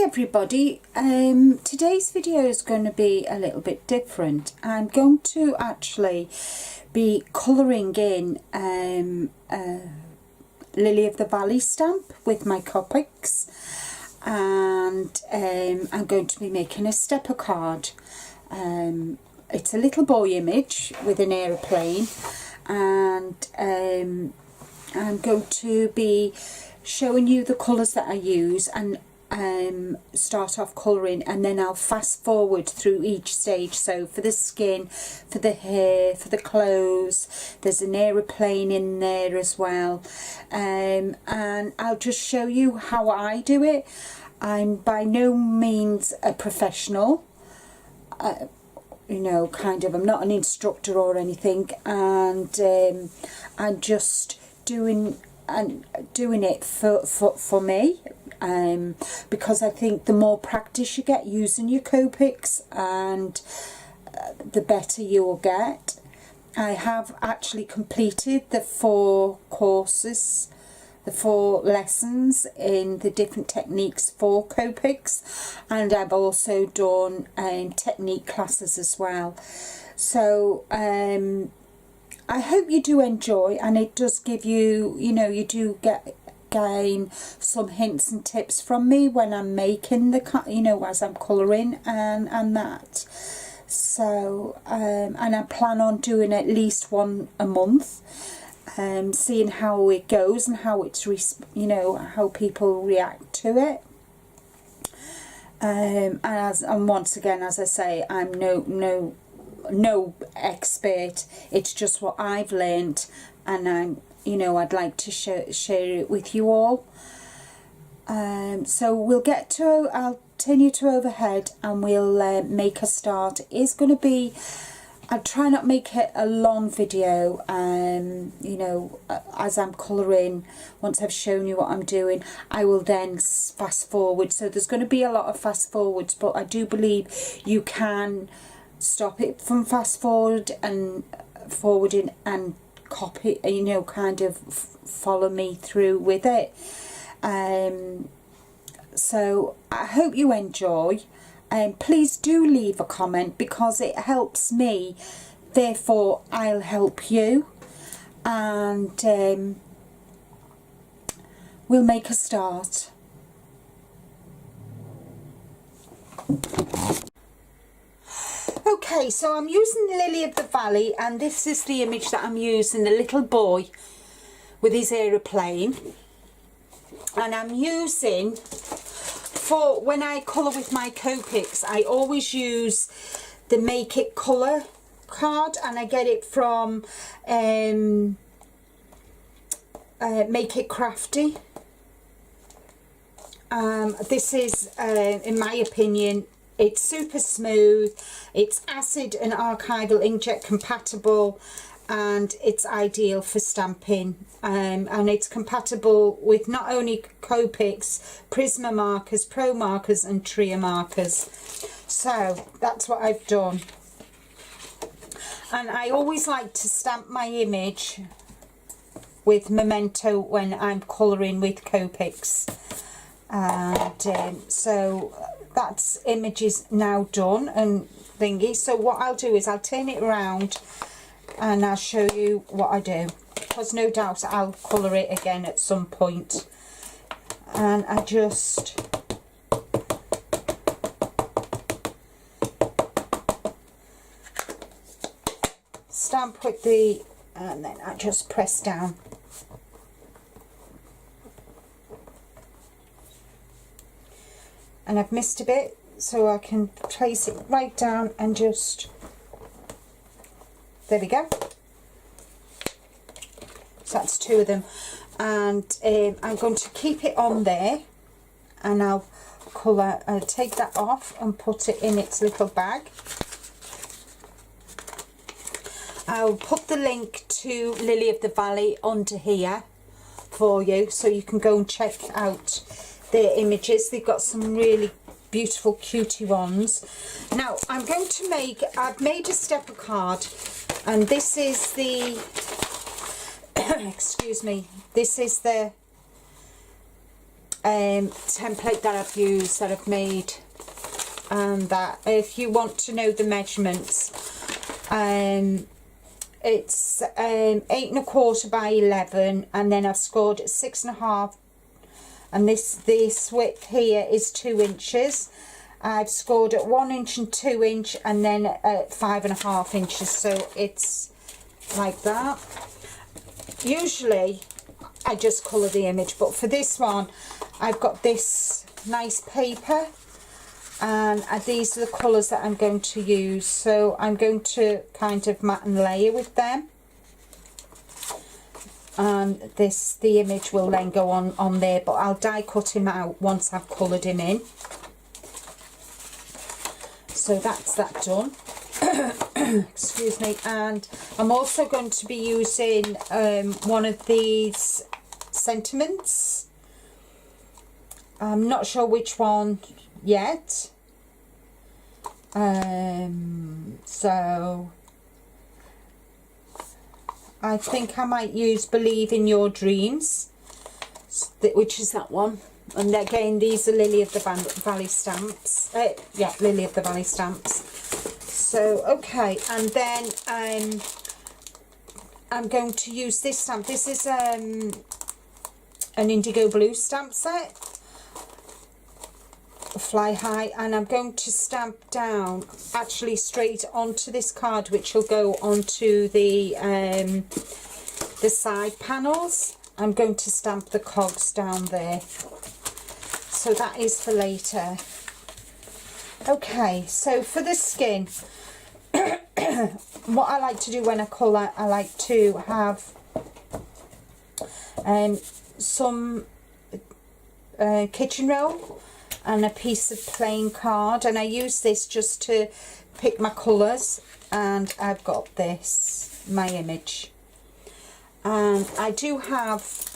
everybody, today's video is going to be a little bit different. I'm going to actually be colouring in Lily of the Valley stamp with my Copics, and I'm going to be making a stepper card. It's a little boy image with an aeroplane, and I'm going to be showing you the colours that I use and start off colouring, and then I'll fast forward through each stage. So for the skin, for the hair, for the clothes, there's an aeroplane in there as well, and I'll just show you how I do it. I'm by no means a professional, you know, kind of, I'm not an instructor or anything, and I'm just doing it for me, because I think the more practice you get using your Copics, and the better you will get. I have actually completed the 4 courses, the 4 lessons in the different techniques for Copics, and I've also done technique classes as well. So I hope you do enjoy, and it does give you, you know, you do gain some hints and tips from me when I'm making the, you know, as I'm colouring and that. So and I plan on doing at least one a month, seeing how it goes and how it's, you know, how people react to it. And once again, as I say, I'm no expert. It's just what I've learned, and I'm, you know, I'd like to share it with you all. So we'll get to, I'll turn you to overhead and we'll make a start. It is going to be, I'll try not make it a long video, you know, as I'm colouring. Once I've shown you what I'm doing, I will then fast forward. So there's going to be a lot of fast forwards, but I do believe you can stop it from fast forward and forwarding and copy, you know, kind of follow me through with it. So I hope you enjoy, and please do leave a comment, because it helps me, therefore I'll help you, and we'll make a start. Okay, so I'm using Lily of the Valley, and this is the image that I'm using, the little boy with his aeroplane. And I'm using, for when I colour with my Copics, I always use the Make It Colour card, and I get it from Make It Crafty. This is, in my opinion, it's super smooth, it's acid and archival inkjet compatible, and it's ideal for stamping, and it's compatible with not only Copics, Prisma markers, Pro markers and Tria markers. So that's what I've done, and I always like to stamp my image with Memento when I'm colouring with Copics, and so that's images now done and thingy. So what I'll do is I'll turn it around and I'll show you what I do, because no doubt I'll colour it again at some point. And I just stamp with the, and then I just press down. And I've missed a bit, so I can place it right down and just, there we go. So that's 2 of them, and I'm going to keep it on there, and I'll take that off and put it in its little bag. I'll put the link to Lily of the Valley under here for you, so you can go and check out their images. They've got some really beautiful cutie ones. Now I'm going to make, I've made a stepper card, and this is the excuse me, this is the template that I've used, that I've made, and that if you want to know the measurements, it's 8¼ by 11, and then I've scored 6½, and this width here is 2 inches. I've scored at 1 inch and 2 inch, and then at 5½ inches, so it's like that. Usually I just colour the image, but for this one I've got this nice paper, and these are the colours that I'm going to use, so I'm going to kind of mat and layer with them, and the image will then go on there, but I'll die cut him out once I've coloured him in. So that's that done. Excuse me. And I'm also going to be using one of these sentiments. I'm not sure which one yet. So I think I might use Believe in Your Dreams, which is that one. And again, these are Lily of the Valley stamps. Yeah, Lily of the Valley stamps. So, okay, and then I'm going to use this stamp. This is an indigo blue stamp set, Fly High, and I'm going to stamp down actually straight onto this card, which will go onto the side panels. I'm going to stamp the cogs down there. So that is for later. Okay, so for the skin, what I like to do when I colour, I like to have some kitchen roll and a piece of plain card, and I use this just to pick my colours, and I've got this, my image. And I do have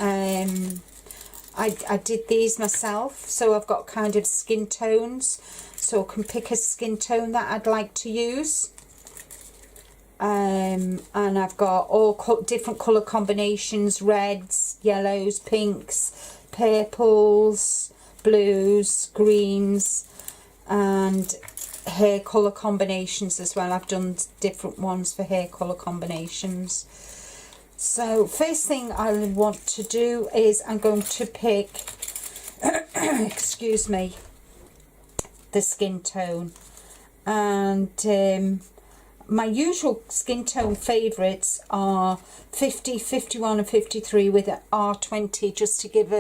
I did these myself, so I've got kind of skin tones, so I can pick a skin tone that I'd like to use. And I've got all different colour combinations: reds, yellows, pinks, purples, blues, greens, and hair colour combinations as well. I've done different ones for hair colour combinations. So first thing I want to do is I'm going to pick excuse me, the skin tone, and my usual skin tone favourites are 50, 51 and 53 with an R20, just to give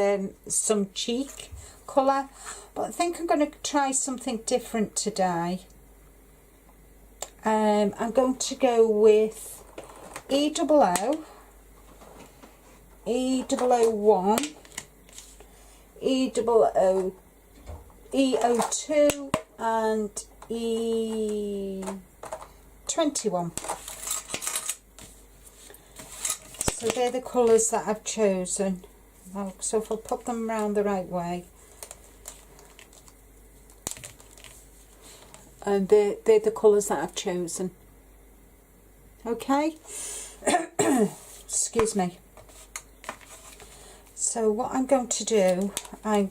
some cheek colour, but I think I'm going to try something different today. I'm going to go with E00, E001, E00, E02 and E21. So they're the colours that I've chosen. So if I put them around the right way, and they're the colours that I've chosen. Okay. Excuse me. So what I'm going to do, I'll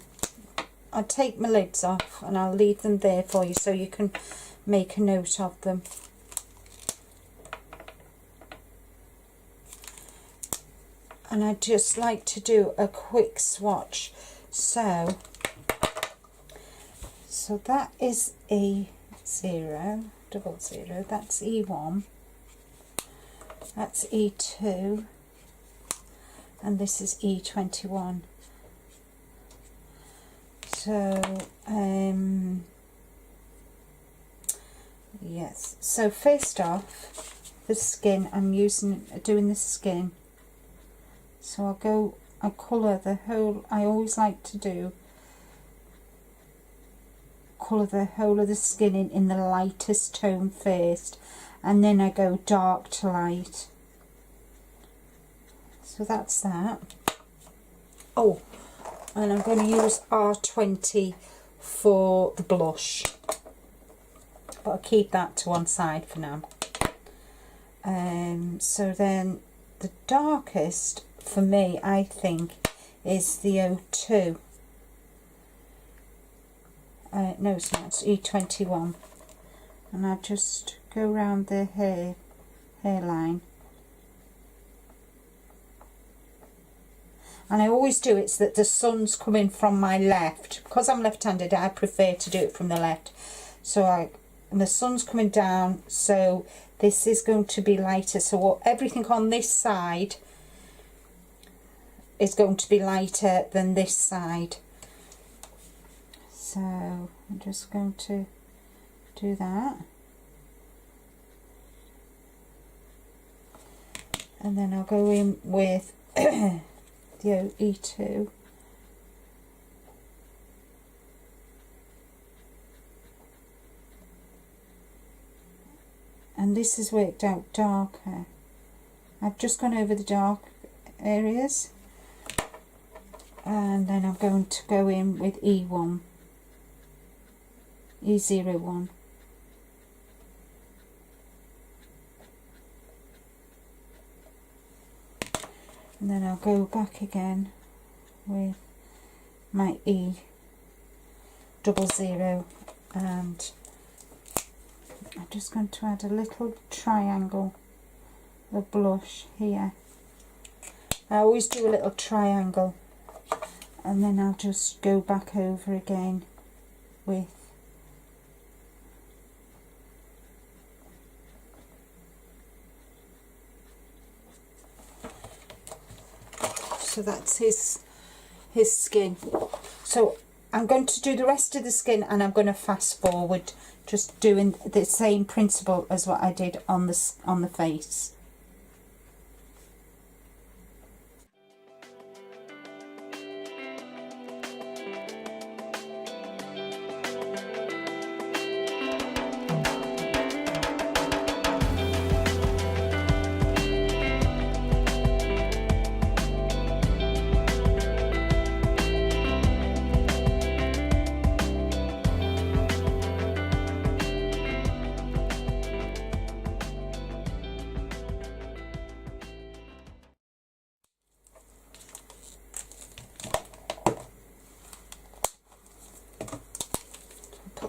take my lids off and I'll leave them there for you so you can make a note of them. And I'd just like to do a quick swatch. So that is E0, that's E1, that's E2, and this is E21. So yes, so first off, the skin, I'm doing the skin. So I'll colour the whole, I always like to colour the whole of the skin in the lightest tone first, and then I go dark to light. So that's that. Oh, and I'm going to use R20 for the blush, but I'll keep that to one side for now. So then the darkest for me, I think, is the 02. no it's not, it's E21, and I just go round the hairline. And I always do it so that the sun's coming from my left. Because I'm left-handed, I prefer to do it from the left. So and the sun's coming down, so this is going to be lighter. So everything on this side is going to be lighter than this side. So I'm just going to do that. And then I'll go in with the E2. And this is worked out darker. I've just gone over the dark areas. And then I'm going to go in with E1. E01. And then I'll go back again with my E00, and I'm just going to add a little triangle of blush here. I always do a little triangle, and then I'll just go back over again with so that's his skin. So I'm going to do the rest of the skin, and I'm going to fast forward, just doing the same principle as what I did on the face.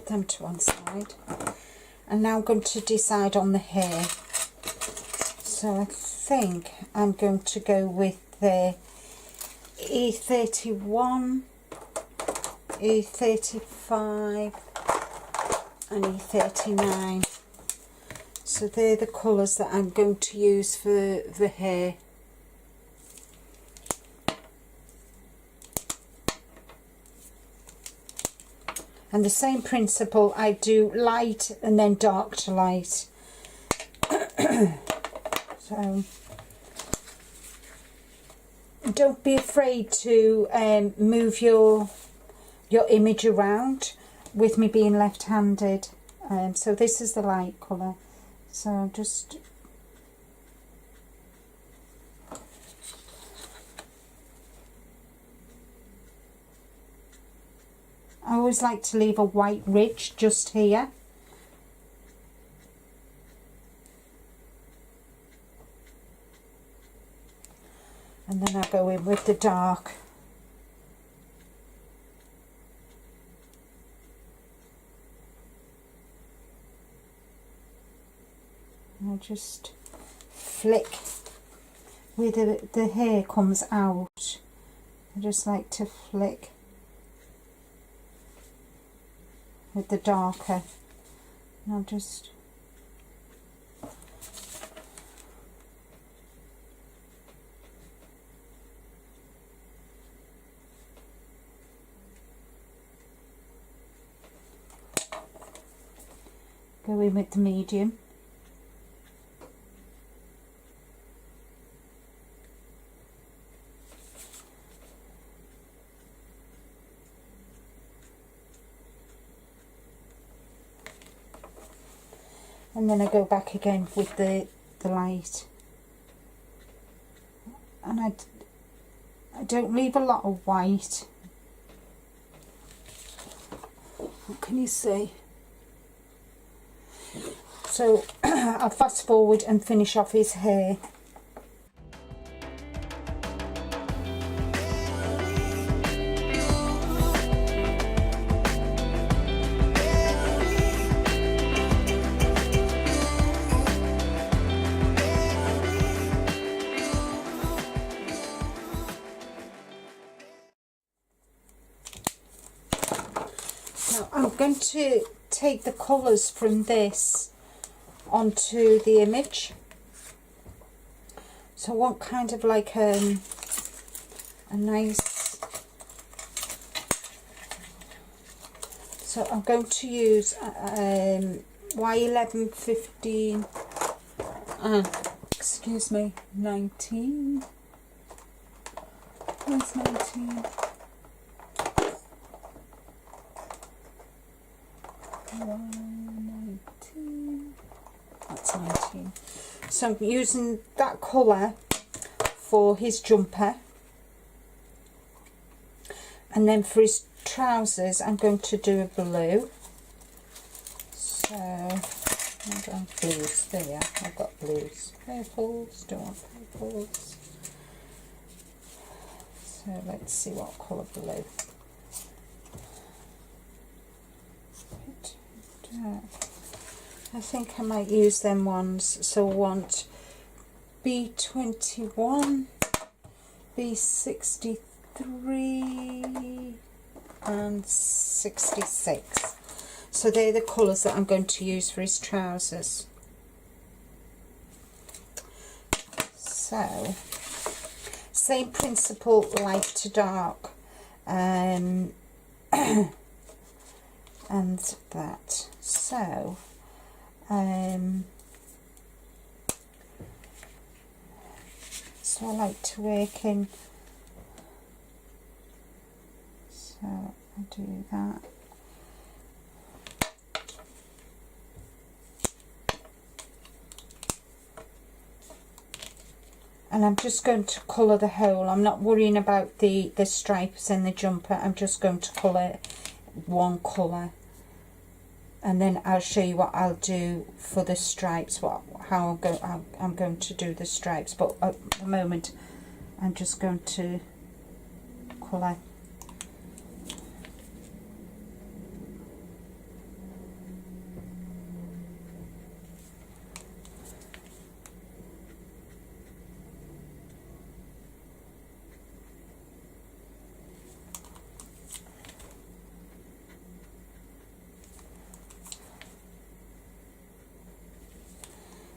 Them to one side, and now I'm going to decide on the hair. So I think I'm going to go with the E31, E35 and E39. So they're the colours that I'm going to use for the hair. And the same principle, I do light and then dark to light. So don't be afraid to move your image around, with me being left-handed. So this is the light colour. So I'm just I always like to leave a white ridge just here. And then I go in with the dark. And I just flick where the hair comes out. I just like to flick with the darker, and I'll just go in with the medium. And then I go back again with the light, and I don't leave a lot of white. What can you see? So I'll fast forward and finish off his hair. Now I'm going to take the colours from this onto the image. So I want kind of like a nice, so I'm going to use Y11, 15, excuse me, 19, where's 19? Y19, that's 19. So I'm using that colour for his jumper, and then for his trousers I'm going to do a blue. So I've got blues there, I've got blues, purples, don't want purples. So let's see what colour blue. I think I might use them ones. So I want B21, B63 and 66. So they're the colours that I'm going to use for his trousers. So same principle, light to dark, and that. So so I like to work in, so I do that. And I'm just going to colour the whole. I'm not worrying about the stripes in the jumper. I'm just going to colour one colour, and then I'll show you what I'll do for the stripes, how I'm going to do the stripes. But at the moment I'm just going to colour.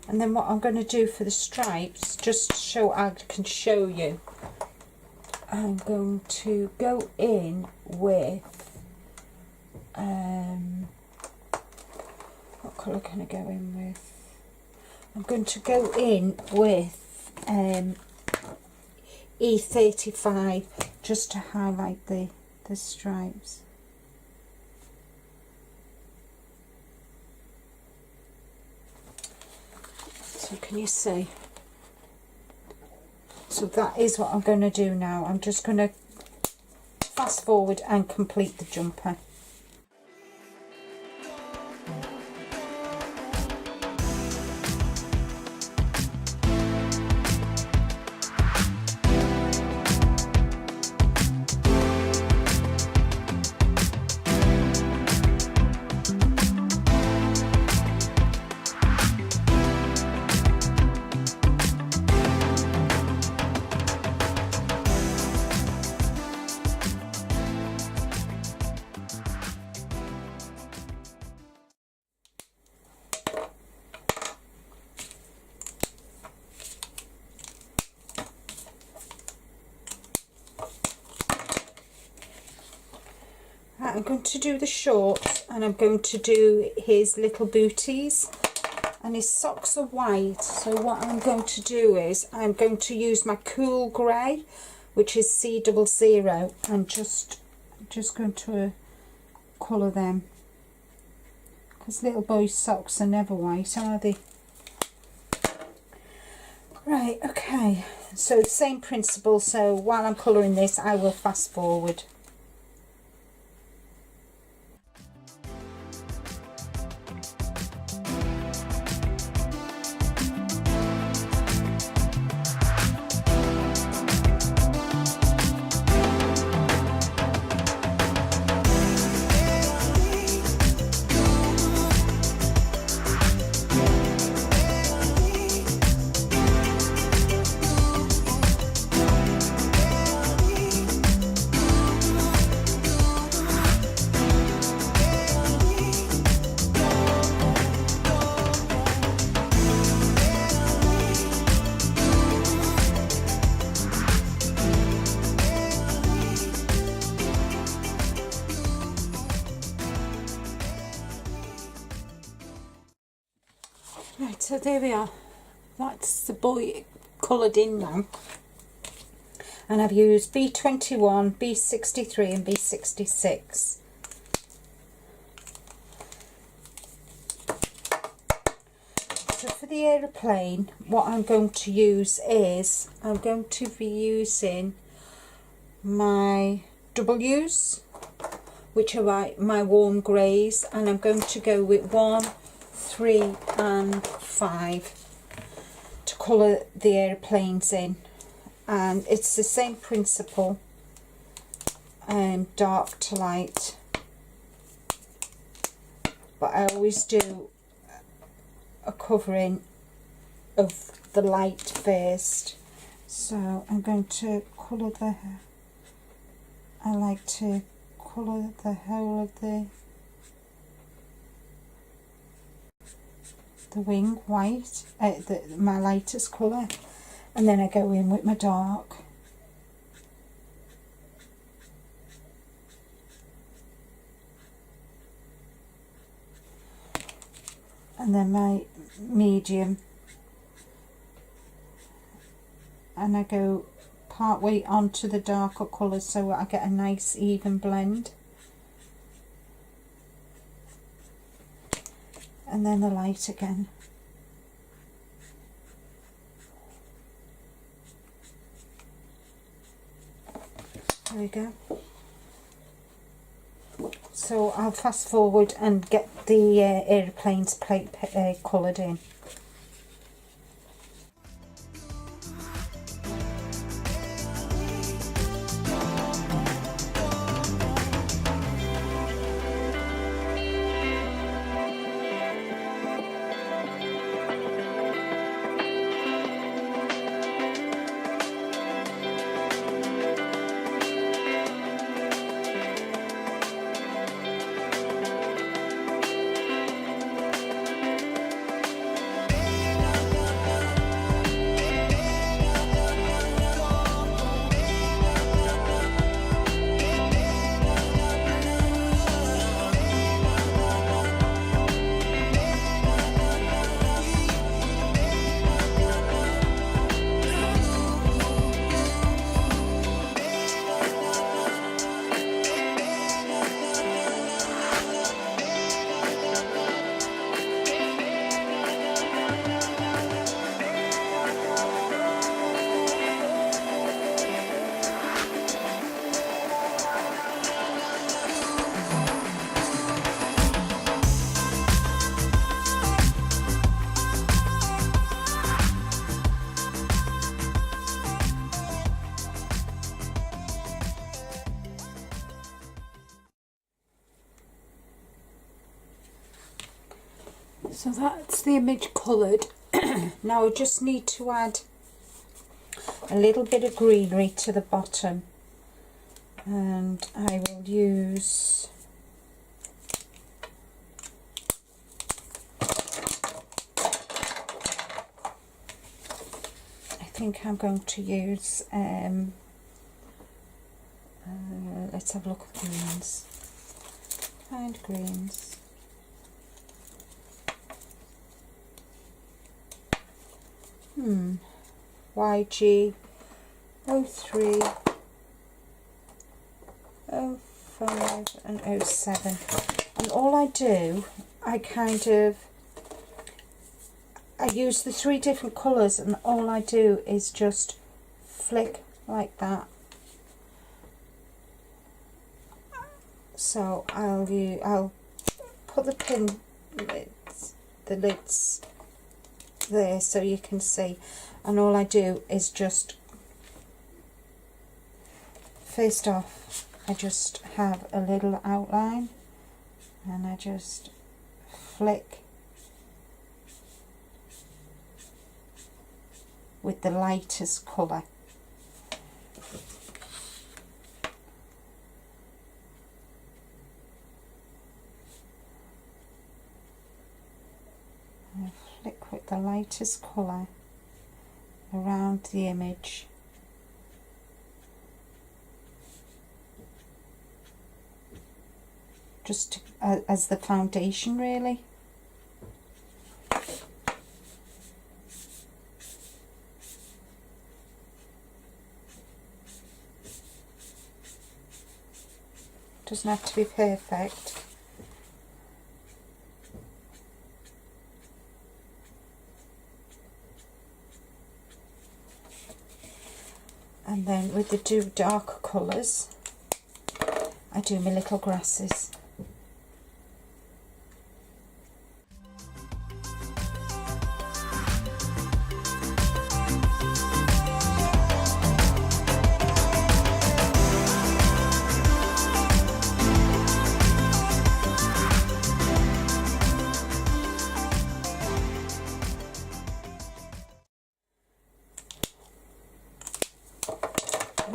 And then what I'm going to do for the stripes, just so I can show you, I'm going to go in with, what colour can I go in with? I'm going to go in with E35, just to highlight the stripes. So can you see? So that is what I'm going to do now. I'm just going to fast forward and complete the jumper. I'm going to do the shorts, and I'm going to do his little booties, and his socks are white. So what I'm going to do is I'm going to use my cool grey, which is C00, and just going to colour them, because little boys' socks are never white, are they? Right, okay, so the same principle. So while I'm colouring this, I will fast forward. So there we are. That's the boy coloured in now. And I've used B21, B63 and B66. So for the aeroplane, what I'm going to use is, I'm going to be using my W's, which are my warm greys, and I'm going to go with 1, 3 and 5 to colour the aeroplanes in. And it's the same principle, dark to light, but I always do a covering of the light first. So I'm going to colour I like to colour the whole of the wing white, my lightest colour, and then I go in with my dark. And then my medium, and I go part way onto the darker colour so I get a nice even blend. And then the light again. There we go. So I'll fast forward and get the aeroplane's plate coloured in. So that's the image coloured. Now I just need to add a little bit of greenery to the bottom, and I will use I think I'm going to use let's have a look at greens. Find greens. YG 03, 05 and 07. And all I do, I use the 3 different colours, and all I do is just flick like that. So I'll put the lids there so you can see, and all I do is just, first off I just have a little outline and I just flick with the lightest colour. Flick with the lightest colour around the image. Just as the foundation, really. Doesn't have to be perfect. And then with the darker colours, I do my little grasses.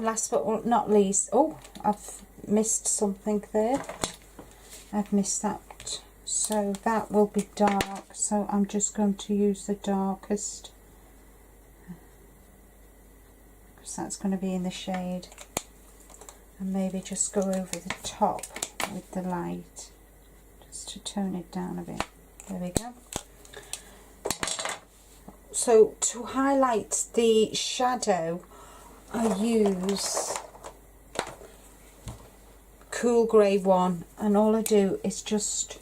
Last but not least, oh, I've missed something there. I've missed that. So that will be dark. So I'm just going to use the darkest, because that's going to be in the shade. And maybe just go over the top with the light, just to tone it down a bit. There we go. So to highlight the shadow, I use cool grey one, and all I do is just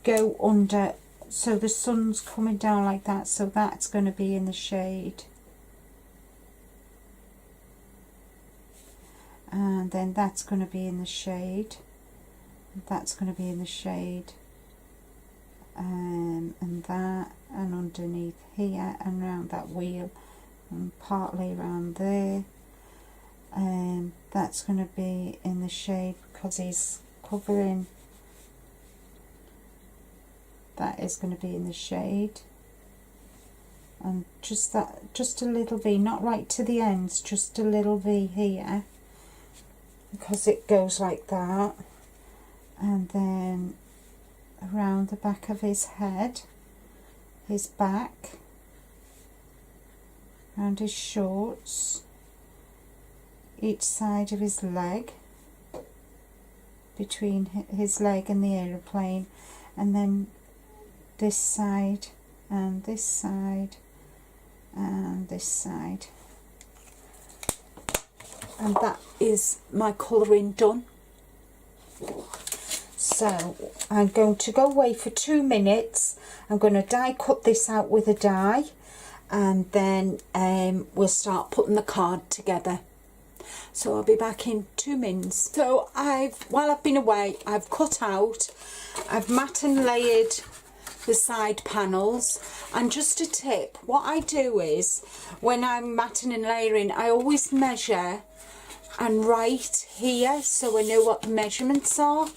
go under, so the sun's coming down like that, so that's going to be in the shade, and then that's going to be in the shade, that's going to be in the shade, and that, and underneath here and around that wheel, and partly around there, and that's going to be in the shade because he's covering, that is going to be in the shade, and just that, just a little V, not right to the ends, just a little V here because it goes like that, and then around the back of his head, his back, around his shorts, each side of his leg, between his leg and the aeroplane, and then this side and this side and this side. And that is my colouring done. So I'm going to go away for 2 minutes. I'm going to die cut this out with a die, and then we'll start putting the card together. So I'll be back in 2 minutes. So while I've been away, I've cut out, I've matte and layered the side panels. And just a tip, what I do is when I'm matting and layering, I always measure and write here so I know what the measurements are.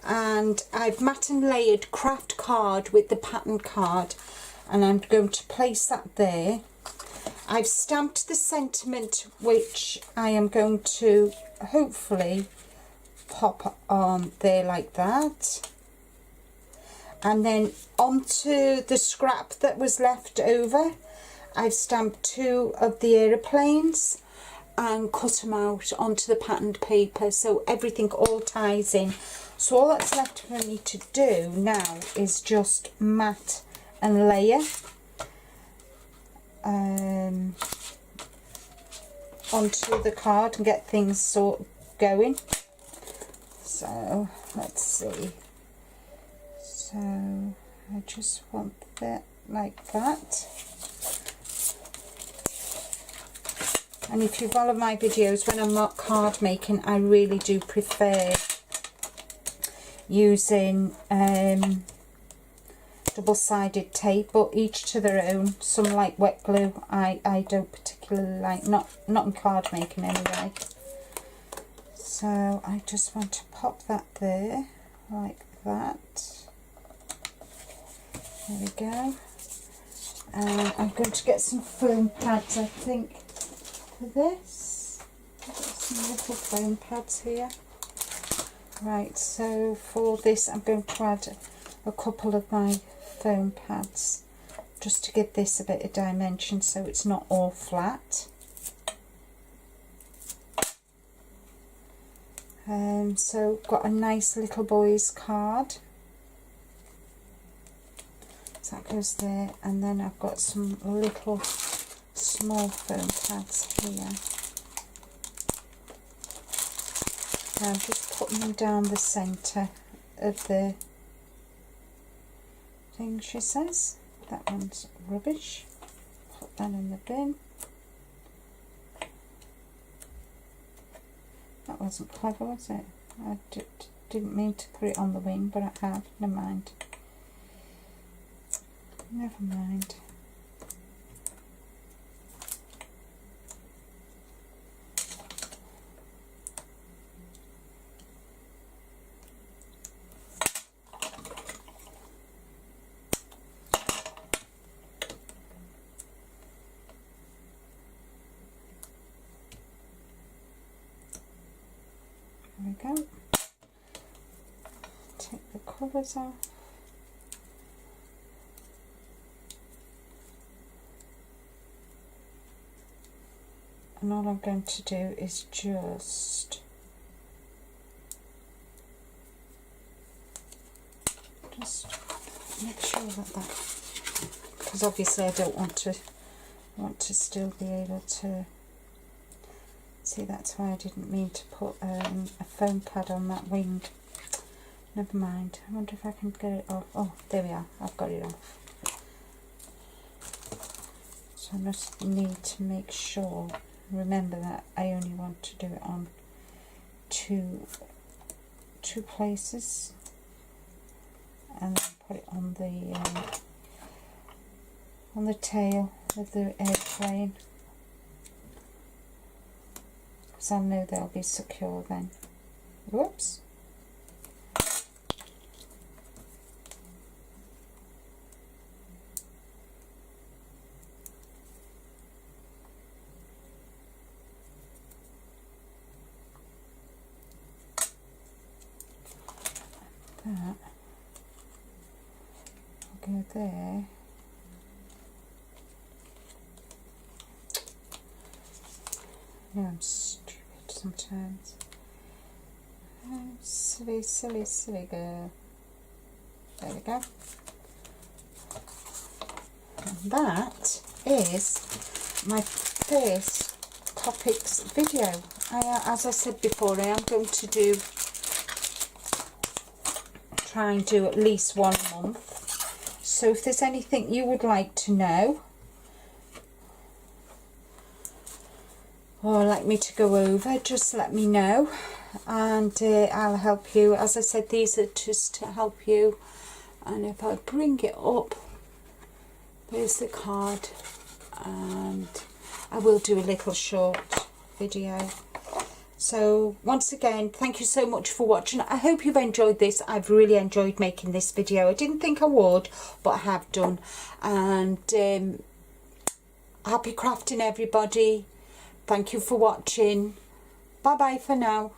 And I've matte and layered craft card with the pattern card, and I'm going to place that there. I've stamped the sentiment, which I am going to hopefully pop on there like that, and then onto the scrap that was left over, I've stamped 2 of the aeroplanes and cut them out onto the patterned paper, so everything all ties in. So all that's left for me to do now is just mat and layer onto the card and get things sort of going. So let's see. So I just want that like that. And if you follow my videos, when I'm not card making, I really do prefer using double-sided tape, but each to their own. Some like wet glue, I don't particularly like, not in card making anyway. So I just want to pop that there like that. There we go. And I'm going to get some foam pads, I think, for this. I've got some little foam pads here. Right, so for this I'm going to add a couple of my foam pads just to give this a bit of dimension so it's not all flat. So got a nice little boy's card. So that goes there, and then I've got some little small foam pads here. Now I'm just putting them down the centre of the thing, she says. That one's rubbish. Put that in the bin. That wasn't clever, was it? I didn't mean to put it on the wing, but I have. Never mind. Never mind. There we go. Take the covers off. And all I'm going to do is just make sure that, because obviously I don't want to still be able to see. That's why I didn't mean to put a foam pad on that wing. Never mind. I wonder if I can get it off. Oh, there we are. I've got it off. So I just need to make sure. Remember that I only want to do it on two places, and then put it on the tail of the airplane, because I know they'll be secure then. Whoops. That will go there. Yeah, I'm stupid sometimes. Silly, silly, silly girl. There we go. And that is my first Copic video. As I said before, I am going to try and do at least one a month. So if there's anything you would like to know or like me to go over, just let me know, and I'll help you. As I said, these are just to help you. And if I bring it up, there's the card, and I will do a little short video. So once again, thank you so much for watching. I hope you've enjoyed this. I've really enjoyed making this video. I didn't think I would, but I have done. And happy crafting, everybody. Thank you for watching. Bye bye for now.